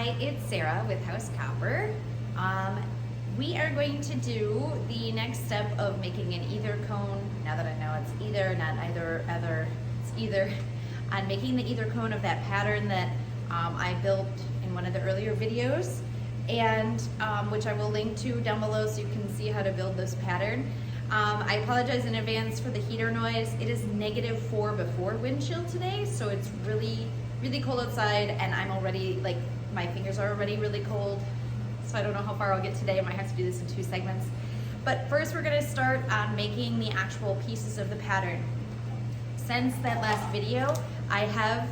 Hi, it's Sarah with House Copper. We are going to do the next step of making an either cone. Now that I know it's either, not either, other, it's either. On making the either cone of that pattern that I built in one of the earlier videos, and which I will link to down below so you can see how to build this pattern. I apologize in advance for the heater noise. It is -4 before wind chill today, so it's really cold outside, and I'm already, like, my fingers are already really cold, so I don't know how far I'll get today. I might have to do this in 2 segments. But first we're gonna start on making the actual pieces of the pattern. Since that last video, I have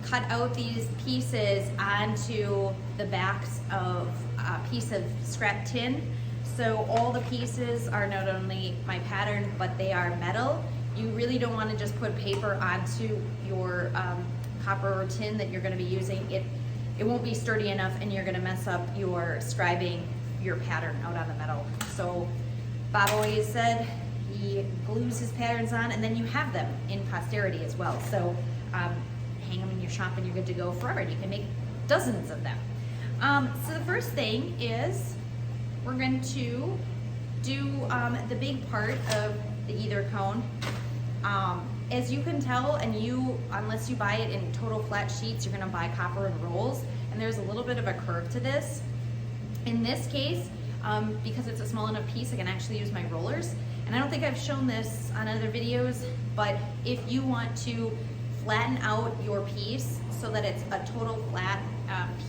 cut out these pieces onto the backs of a piece of scrap tin. So all the pieces are not only my pattern, but they are metal. You really don't want to just put paper onto your copper or tin that you're going to be using. It won't be sturdy enough, and you're going to mess up your scribing your pattern out on the metal. So Bob always said he glues his patterns on, and then you have them in posterity as well. So hang them in your shop and you're good to go forever. You can make dozens of them. So the first thing is we're going to do the big part of the either cone. As you can tell, and unless you buy it in total flat sheets, you're gonna buy copper in rolls, and there's a little bit of a curve to this. In this case, because it's a small enough piece, I can actually use my rollers. And I don't think I've shown this on other videos, but if you want to flatten out your piece so that it's a total flat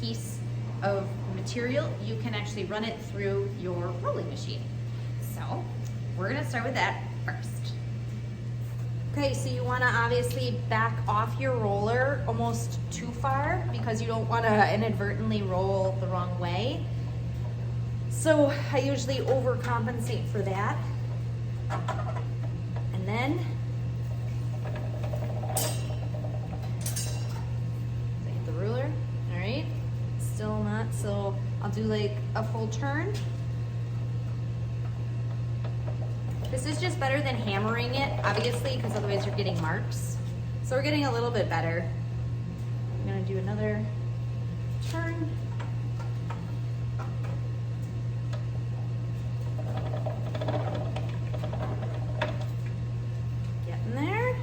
piece of material, you can actually run it through your rolling machine. So we're gonna start with that first. Okay, so you wanna obviously back off your roller almost too far because you don't wanna inadvertently roll the wrong way. So I usually overcompensate for that. And then hit the ruler, all right? Still not, so I'll do like a full turn. This is just better than hammering it, obviously, because otherwise you're getting marks. So we're getting a little bit better. I'm gonna do another turn. Getting there.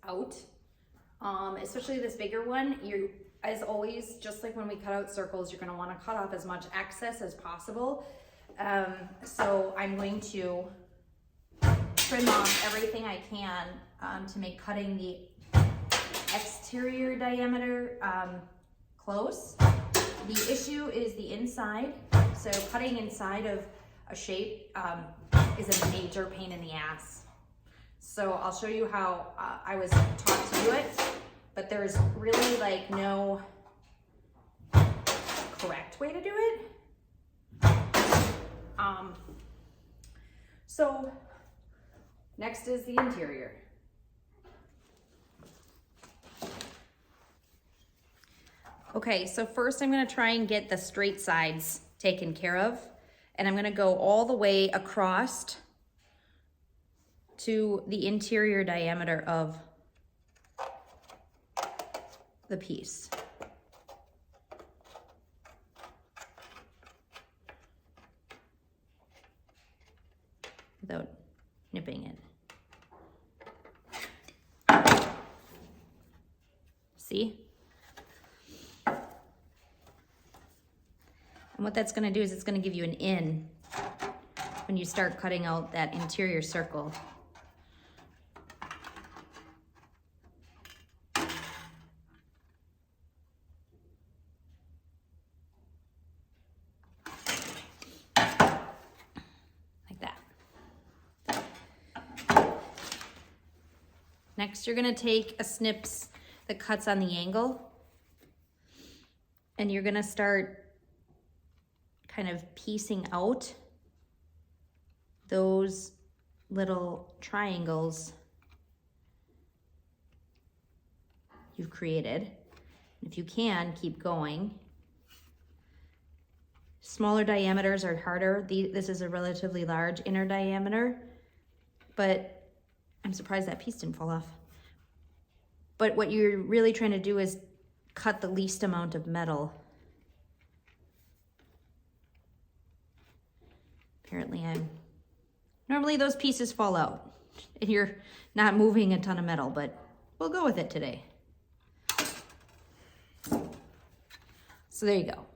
Out, especially this bigger one, you, as always, just like when we cut out circles, you're going to want to cut off as much excess as possible. So I'm going to trim off everything I can to make cutting the exterior diameter close. The issue is the inside, so cutting inside of a shape is a major pain in the ass. So I'll show you how I was taught to do it, but there's really like no correct way to do it. So next is the interior. Okay, so first I'm gonna try and get the straight sides taken care of, and I'm gonna go all the way across to the interior diameter of the piece. Without nipping it. See? And what that's gonna do is it's gonna give you an in when you start cutting out that interior circle. Next, you're gonna take a snips that cuts on the angle, and you're gonna start kind of piecing out those little triangles you've created. If you can, keep going. Smaller diameters are harder. This is a relatively large inner diameter, but I'm surprised that piece didn't fall off. But what you're really trying to do is cut the least amount of metal. Apparently normally those pieces fall out and you're not moving a ton of metal, but we'll go with it today. So there you go.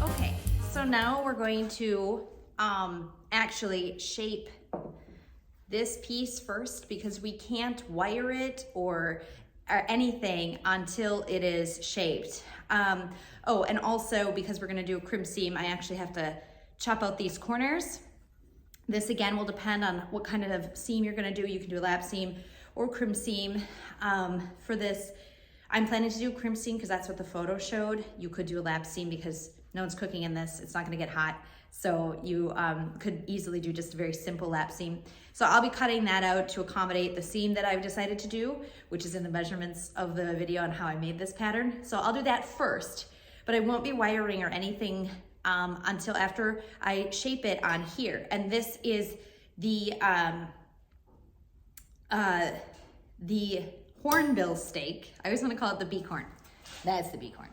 Okay, so now we're going to actually shape this piece first, because we can't wire it or anything until it is shaped. Oh, and also because we're gonna do a crimp seam, I actually have to chop out these corners. This again will depend on what kind of seam you're gonna do. You can do a lap seam or crimp seam. For this, I'm planning to do a crimp seam because that's what the photo showed. You could do a lap seam because no one's cooking in this. It's not gonna get hot. So you could easily do just a very simple lap seam. So I'll be cutting that out to accommodate the seam that I've decided to do, which is in the measurements of the video on how I made this pattern. So I'll do that first, but I won't be wiring or anything until after I shape it on here. And this is the hornbill steak. I always want to call it the beak horn. That's the beak horn.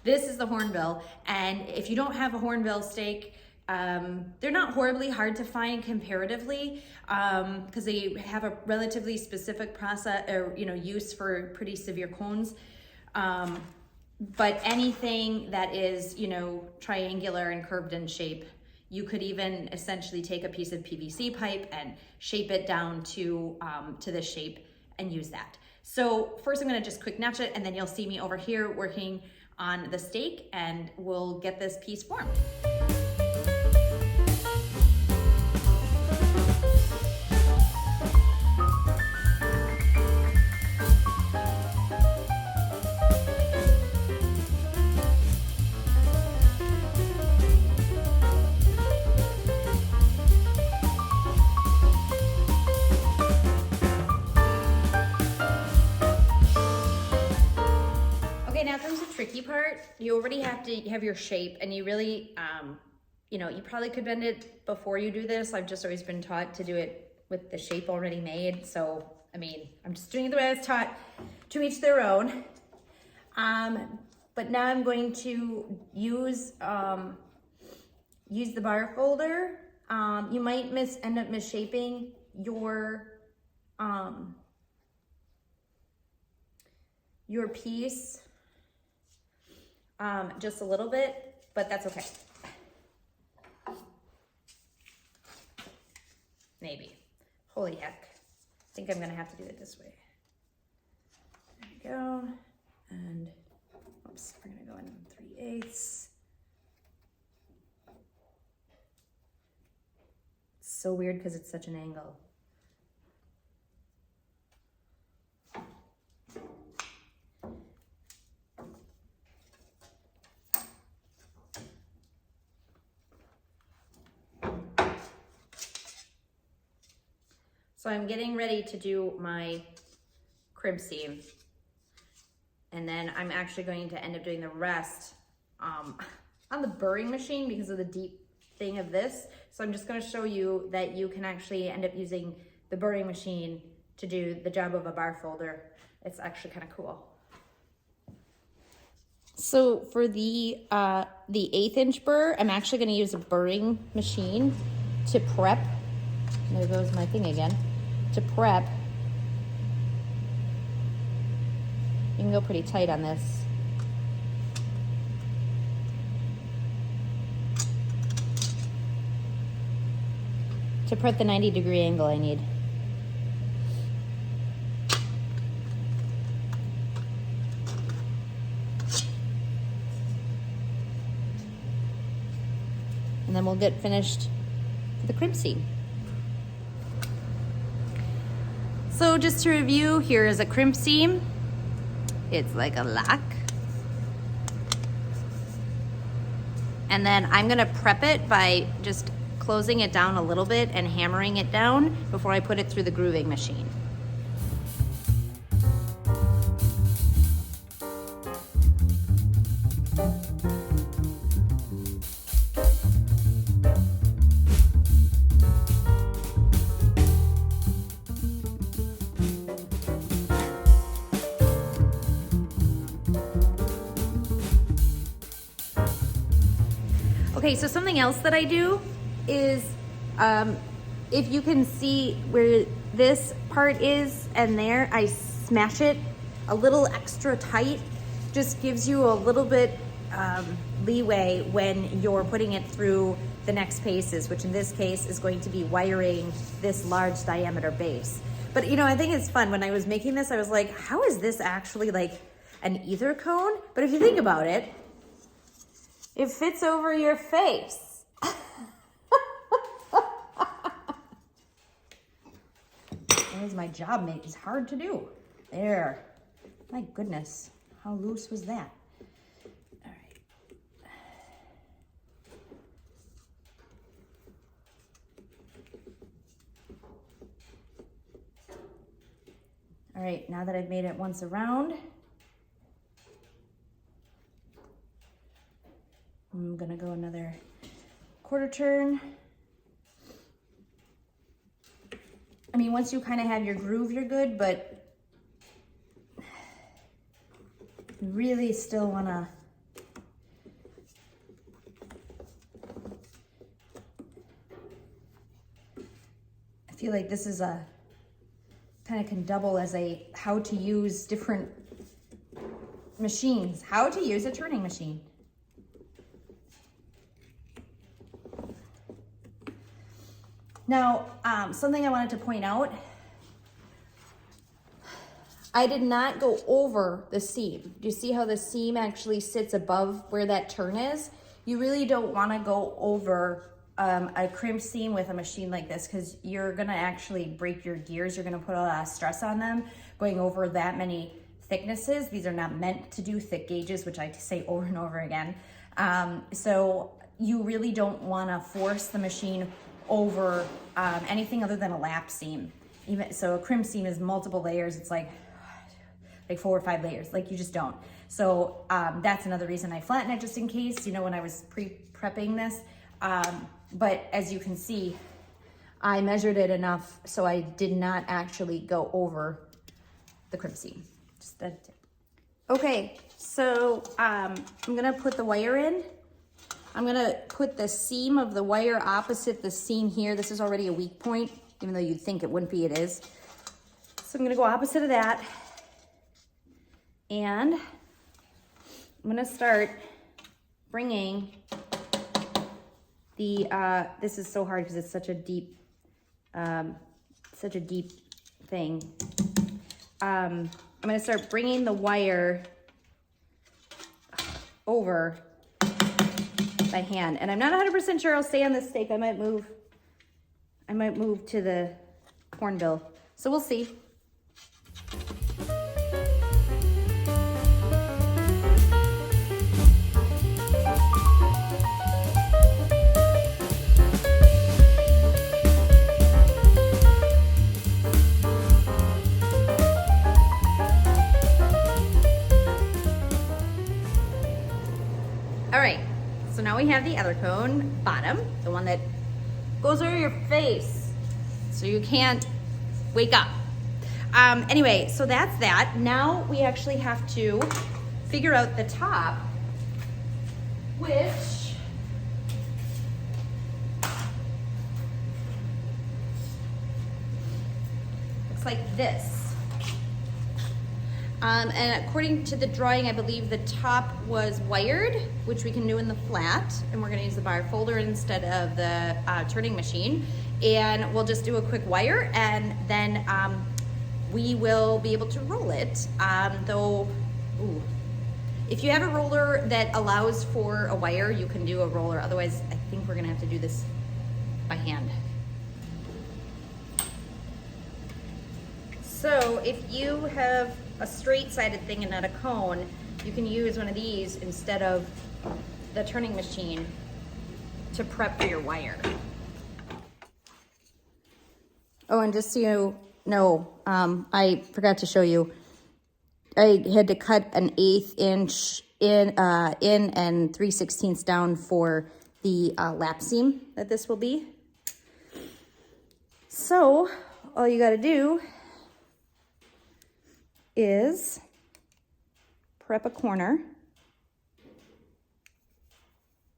This is the hornbill. And if you don't have a hornbill steak, they're not horribly hard to find comparatively, because they have a relatively specific process or use for pretty severe cones. But anything that is triangular and curved in shape, you could even essentially take a piece of PVC pipe and shape it down to this shape and use that. So first I'm going to just quick notch it, and then you'll see me over here working on the steak, and we'll get this piece formed. Now comes the tricky part. You already have to have your shape, and you really, you probably could bend it before you do this. I've just always been taught to do it with the shape already made. So, I mean, I'm just doing it the way I was taught, to each their own. But now I'm going to use the bar folder. You might end up misshaping your piece. Just a little bit, but that's okay. Maybe. Holy heck. I think I'm gonna have to do it this way. There we go. And oops, we're gonna go in 3/8. It's so weird because it's such an angle. So I'm getting ready to do my crimp seam, and then I'm actually going to end up doing the rest on the burring machine because of the deep thing of this. So I'm just going to show you that you can actually end up using the burring machine to do the job of a bar folder. It's actually kind of cool. So for the 1/8" burr, I'm actually going to use a burring machine to prep. There goes my thing again. To prep. You can go pretty tight on this. To prep the 90-degree angle I need. And then we'll get finished for the crimp seam. So just to review, here is a crimp seam. It's like a lock. And then I'm gonna prep it by just closing it down a little bit and hammering it down before I put it through the grooving machine. Okay, so something else that I do is, if you can see where this part is and there, I smash it a little extra tight. Just gives you a little bit leeway when you're putting it through the next paces, which in this case is going to be wiring this large diameter base. But you know, I think it's fun. When I was making this, I was like, how is this actually like an ether cone? But if you think about it, it fits over your face. There's my job mate. It's hard to do. There. My goodness. How loose was that? All right. All right, now that I've made it once around, I'm gonna go another quarter turn. I mean, once you kind of have your groove, you're good, but you really still wanna I feel like this is a kind of can double as a how to use different machines, how to use a turning machine. Now, something I wanted to point out, I did not go over the seam. Do you see how the seam actually sits above where that turn is? You really don't want to go over a crimp seam with a machine like this, because you're going to actually break your gears. You're going to put a lot of stress on them going over that many thicknesses. These are not meant to do thick gauges, which I say over and over again. So you really don't want to force the machine over anything other than a lap seam. Even so, a crimp seam is multiple layers. It's like 4 or 5 layers. Like, you just don't. So that's another reason I flatten it, just in case, you know, when I was pre-prepping this. But as you can see, I measured it enough so I did not actually go over the crimp seam. Just that tip. Okay, so I'm gonna put the wire in. I'm gonna put the seam of the wire opposite the seam here. This is already a weak point, even though you'd think it wouldn't be, it is. So I'm gonna go opposite of that. And I'm gonna start bringing the, this is so hard because it's such a deep thing. I'm gonna start bringing the wire over by hand, and I'm not 100% sure I'll stay on this stake. I might move to the hornbill, so we'll see. All right, so now we have the other cone bottom, the one that goes over your face so you can't wake up. Anyway, so that's that. Now we actually have to figure out the top, which looks like this. And according to the drawing, I believe the top was wired, which we can do in the flat, and we're gonna use the bar folder instead of the turning machine. And we'll just do a quick wire, and then we will be able to roll it. If you have a roller that allows for a wire, you can do a roller. Otherwise, I think we're gonna have to do this by hand. So if you have a straight-sided thing and not a cone, you can use one of these instead of the turning machine to prep for your wire. Oh, and just so you know, I forgot to show you, I had to cut an 1/8 inch in and 3/16 down for the lap seam that this will be. So all you gotta do is prep a corner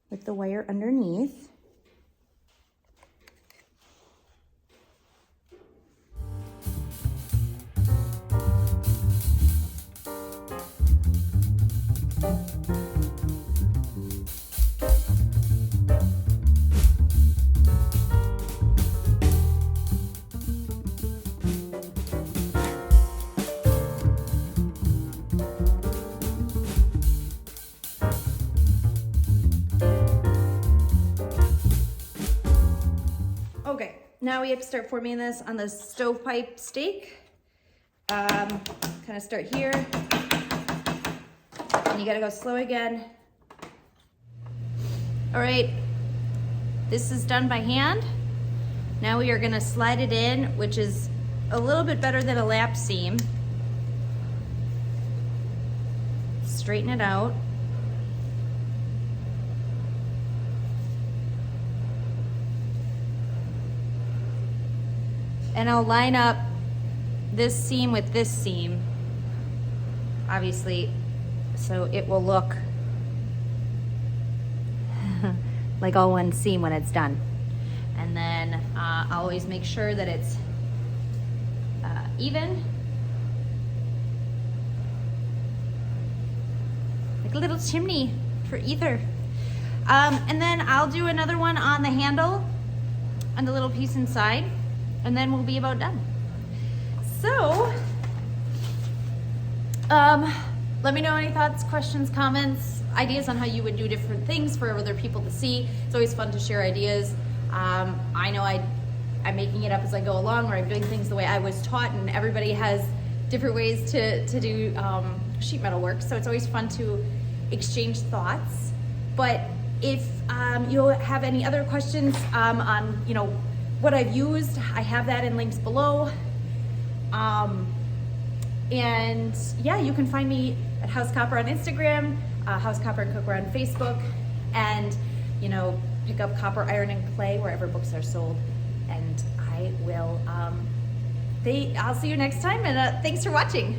with the wire underneath. Okay, now we have to start forming this on the stovepipe stake. Kind of start here, and you gotta go slow again. All right, this is done by hand. Now we are gonna slide it in, which is a little bit better than a lap seam. Straighten it out. And I'll line up this seam with this seam, obviously, so it will look like all one seam when it's done. And then I'll always make sure that it's even. Like a little chimney for ether. And then I'll do another one on the handle and the little piece inside, and then we'll be about done. So, let me know any thoughts, questions, comments, ideas on how you would do different things for other people to see. It's always fun to share ideas. I know I'm making it up as I go along, or I'm doing things the way I was taught, and everybody has different ways to do sheet metal work, so it's always fun to exchange thoughts. But if you have any other questions on what I've used, I have that in links below. And yeah, you can find me at House Copper on Instagram, House Copper and Cookware on Facebook, and pick up Copper, Iron, and Clay wherever books are sold. And I will, I'll see you next time, and thanks for watching.